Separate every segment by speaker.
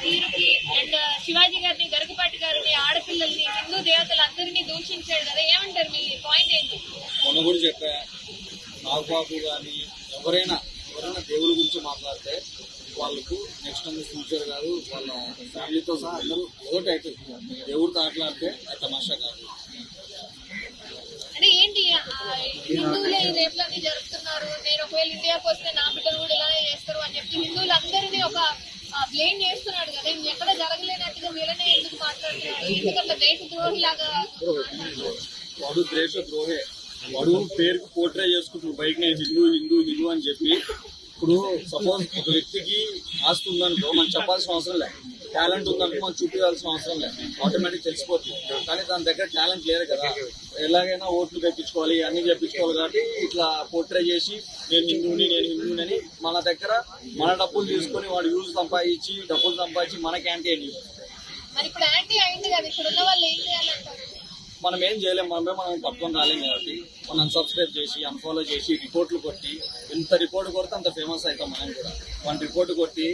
Speaker 1: తీరుకి and Shivaji గారిని, గరికపాటి గారిని, ఆడపిల్లల్ని, హిందూ దేవతలందరినీ దూషించాడు కదా, ఏమంటారు? మీ పాయింట్ ఏంటి?
Speaker 2: మొన్న కూడా చెప్పా, నాగబాబు కానీ ఎవరైనా దేవుడి గురించి మాట్లాడితే వాళ్ళకు నెక్స్ట్ టైం ఫ్యూచర్ కాదు, వాళ్ళ ఫ్యామిలీతో సహా అందరూ ఏదో టైటిల్ దేవుడితో మాట్లాడితే అది తమాషా కాదు.
Speaker 1: అంటే ఏంటి, హిందువులే ఈ రేపులన్నీ జరుపుతున్నారు, నేను ఒకవేళ ఇండియాకి వస్తే నా బిడ్డలు కూడా ఇలానే చేస్తారు అని చెప్పి హిందువులందరినీ ఒక బ్లేమ్ చేస్తున్నాడు కదా, ఎక్కడ జరగలేనట్టుగా వీళ్ళనే ఎందుకు మాట్లాడుతున్నాడు? ఎందుకంటే దేశ ద్రోహి లాగా
Speaker 2: వాడు దేశ ద్రోహే. వాడు పేరుకు పోర్ట్రే చేసుకుంటున్నాడు బయట, నేను హిందూ హిందూ హిందూ అని చెప్పి. ఇప్పుడు సపోజ్ ఒక వ్యక్తికి ఆస్తి ఉందనుకో మనం చెప్పాల్సిన అవసరం లేదు, టాలెంట్ ఉందనుకో మనం చూపించాల్సిన అవసరం లేదు, ఆటోమేటిక్ తెలిసిపోతుంది. కానీ దాని దగ్గర టాలెంట్ లేదు కదా, ఎలాగైనా ఓట్లు తెప్పించుకోవాలి, అన్ని తెప్పించుకోవాలి. కాబట్టి ఇట్లా పోర్ట్రే చేసి నేను హిందువుని అని మన దగ్గర మన డబ్బులు తీసుకొని వాడు యూజ్ సంపాదించి డబ్బులు సంపాదించి మనకి యాంటీ అయ్యి.
Speaker 1: మరి ఇప్పుడు యాంటీ అయింది కదా, ఇప్పుడు ఉన్న వాళ్ళు ఏం చేయాలంటారు?
Speaker 2: మనం ఏం చేయలేము, మనం పట్టుకొని రాలేము. కాబట్టి మనం అన్సబ్స్క్రైబ్ చేసి అన్ఫాలో చేసి రిపోర్ట్లు కొట్టి, ఎంత రిపోర్ట్ కొడితే అంత ఫేమస్ అవుతాం. మనం కూడా వన్ రిపోర్ట్ కొట్టి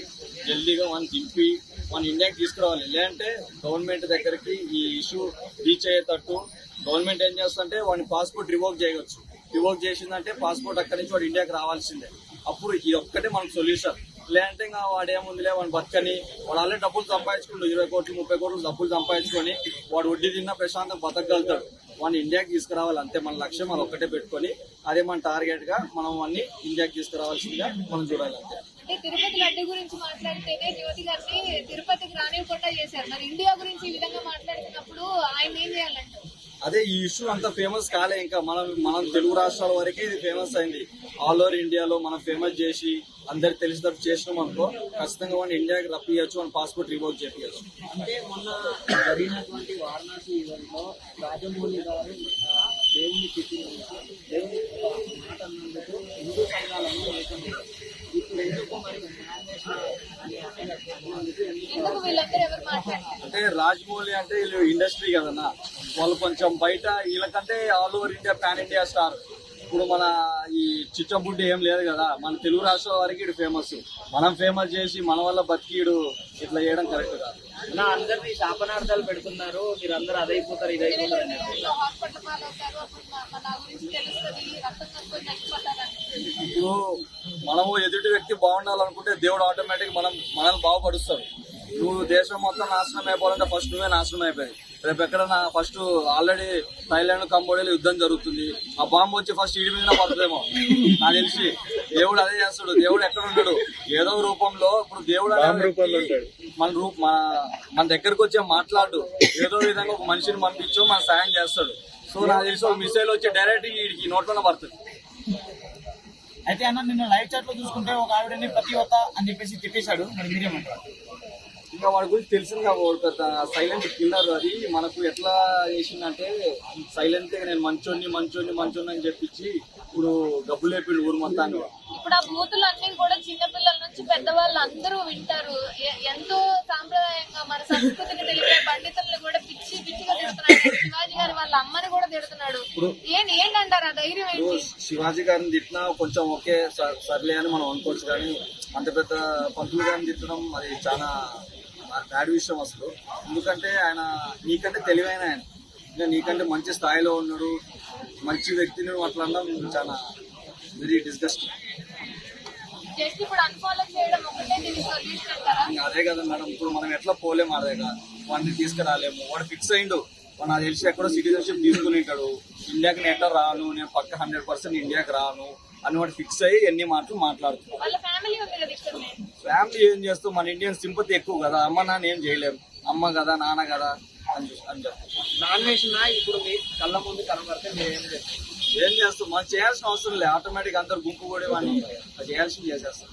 Speaker 2: జల్దీగా వన్ దింపి మన ఇండియాకి తీసుకురావాలి. లేదంటే గవర్నమెంట్ దగ్గరికి ఈ ఇష్యూ రీచ్ అయ్యేటట్టు గవర్నమెంట్ ఏం చేస్తుంటే వాడిని పాస్పోర్ట్ రివోక్ చేయవచ్చు. రివోక్ చేసిందంటే పాస్పోర్ట్ అక్కడి నుంచి వాడు ఇండియాకి రావాల్సిందే. అప్పుడు ఇది ఒక్కటే మనకు సొల్యూషన్. లేదంటే ఇంకా వాడేముందిలే వాడిని బతకని, వాడు ఆల్రెడీ డబ్బులు సంపాదించుకుంటూ 20 కోట్లు 30 కోట్లు డబ్బులు సంపాదించుకొని వాడు వడ్డీ తిన్నా ప్రశాంతం బతకగలుగుతాడు. వాడిని ఇండియాకి తీసుకురావాలి, అంతే మన లక్ష్యం. అది ఒక్కటే పెట్టుకొని అదే మన టార్గెట్ గా మనం అన్ని ఇండియాకి తీసుకురావాల్సిందిగా మనం చూడాలి. అంతే.
Speaker 1: అంటే తిరుపతి లడ్డు గురించి మాట్లాడితేనే జ్యోతి గారిని తిరుపతికి రానివ్వకుండా చేశారు. మరి ఇండియా గురించి ఈ విధంగా మాట్లాడుతున్నప్పుడు ఆయన ఏం చేయాలంటే?
Speaker 2: అదే ఈ ఇష్యూ అంత ఫేమస్ కాలే, ఇంకా మనం తెలుగు రాష్ట్రాల వరకే ఇది ఫేమస్ అయింది. ఆల్ ఓవర్ ఇండియాలో మనం ఫేమస్ చేసి అందరికి తెలిసేటట్టు చేసినాం అనుకో, ఖచ్చితంగా వాడిని ఇండియాకి రప్పియచ్చు, మన పాస్పోర్ట్ రివోక్ చేపియచ్చు.
Speaker 3: అంటే మొన్న జరిగినటువంటి వారణాసి ఈవెంట్లో రాజమౌళి గారు దేవుని తిట్టినందుకు, దేవుని మాట అన్నందుకు హిందూ సంఘాలను ఏకమయ్యారు. ఇప్పుడు ఎందుకు మరి
Speaker 2: అంటే రాజమౌళి అంటే వీళ్ళు ఇండస్ట్రీ కదన్నా, వాళ్ళు కొంచెం బయట వీళ్ళకంటే all over India pan India star. ఇప్పుడు మన ఈ చిచ్చబుడ్డి ఏం లేదు కదా, మన తెలుగు రాష్ట్రాల వరకు ఇటు ఫేమస్. మనం ఫేమస్ చేసి మన వల్ల బతికిడు ఇట్లా చేయడం కరెక్ట్ కాదు.
Speaker 3: నా అందరినీ శాపనార్థాలు పెడుతున్నారు, మీరు అందరూ అదైపోతారు ఇదైపోతారు.
Speaker 2: ఇప్పుడు మనము ఎదుటి వ్యక్తి బాగుండాలనుకుంటే దేవుడు ఆటోమేటిక్ మనల్ని బాగుపడుస్తాడు. నువ్వు దేశం మొత్తం నాశనం అయిపోవాలంటే ఫస్ట్ నువ్వే నాశనం అయిపోయింది. రేపు ఎక్కడన్నా ఫస్ట్ ఆల్రెడీ థాయిలాండ్ కంబోడియాలో యుద్ధం జరుగుతుంది, ఆ బాంబు వచ్చి ఫస్ట్ ఈడి మీద పడుతుందేమో నాకు తెలిసి. దేవుడు అదే చేస్తాడు. దేవుడు ఎక్కడ ఉంటాడు? ఏదో రూపంలో. ఇప్పుడు దేవుడు మన దగ్గరకు వచ్చే మాట్లాడు, ఏదో విధంగా ఒక మనిషిని పంపించు మన సాయం చేస్తాడు. సో నాకు తెలిసి ఒక మిసైల్ వచ్చి డైరెక్ట్ ఈ నోట్లోనే పడుతుంది.
Speaker 4: అయితే అన్న నిన్న లైవ్ చాట్ లో చూసుకుంటే ఒక ఆవిడని పతివత అని చెప్పేసి తిట్టేశాడు, మరి మీరేమంటారు?
Speaker 2: ఇంకా వాడి గురించి తెలిసింది వాడు పెద్ద సైలెంట్ కిల్లర్. అది మనకు ఎట్లా చేసిందంటే సైలెంట్ గా నేను మంచోని అని చెప్పించి ఇప్పుడు గబ్బు లేపిండు ఊరు మొత్తాన్ని.
Speaker 1: ఇప్పుడు ఆ బూతులు అన్ని కూడా చిన్నపిల్లల నుంచి పెద్దవాళ్ళు అందరూ వింటారు. ఎంతో సాంప్రదాయంగా మన సంస్కృతిని తెలిపే పండితుల్ని కూడా పిచ్చిగా తిడుతున్నాడు. శివాజీ గారి వాళ్ళ అమ్మని కూడా తిడుతున్నాడు. ఏంటంటారు ఆ ధైర్యం ఏంటి?
Speaker 2: శివాజీ గారిని తిట్టినా కొంచెం ఓకే సర్లే అని మనం అనుకోవచ్చు, కానీ అంత పెద్ద పంతులు గారిని తిట్టడం అది చాలా బ్యాడ్ విషయం అసలు. ఎందుకంటే ఆయన నీకంటే తెలివైన ఆయన, ఇంకా నీకంటే మంచి స్థాయిలో ఉన్నాడు, మంచి వ్యక్తిని అట్లా అనడం చాలా వెరీ డిస్గస్టింగ్. అదే కదా మేడం, ఇప్పుడు మనం ఎట్లా పోలేము, అదే కదా వాడిని తీసుకురాలేము. వాడు ఫిక్స్ అయిండు, వాడు నాకు తెలిసి ఎక్కడో సిటిజన్షిప్ తీసుకుని ఉంటాడు. ఇండియాకి నేను ఎట్లా రాను, నేను పక్క 100% ఇండియాకి రాను అని వాడు ఫిక్స్ అయ్యి ఎన్ని మాటలు మాట్లాడుతున్నాడు. ఫ్యామిలీ ఏం చేస్తాం, మన ఇండియన్ సింపతి ఎక్కువ కదా, అమ్మ నాన్న ఏం చేయలేము, అమ్మ కదా నాన్న కదా అని చెప్తాం.
Speaker 3: నామినేషన్ ఇప్పుడు మీ కళ్ళ ముందు కనబడితే
Speaker 2: ఏం చేస్తాం, మనం చేయాల్సిన అవసరం లేదు, ఆటోమేటిక్ అందరు గుంపు కూడా వాడిని చేయాల్సింది చేసేస్తాం.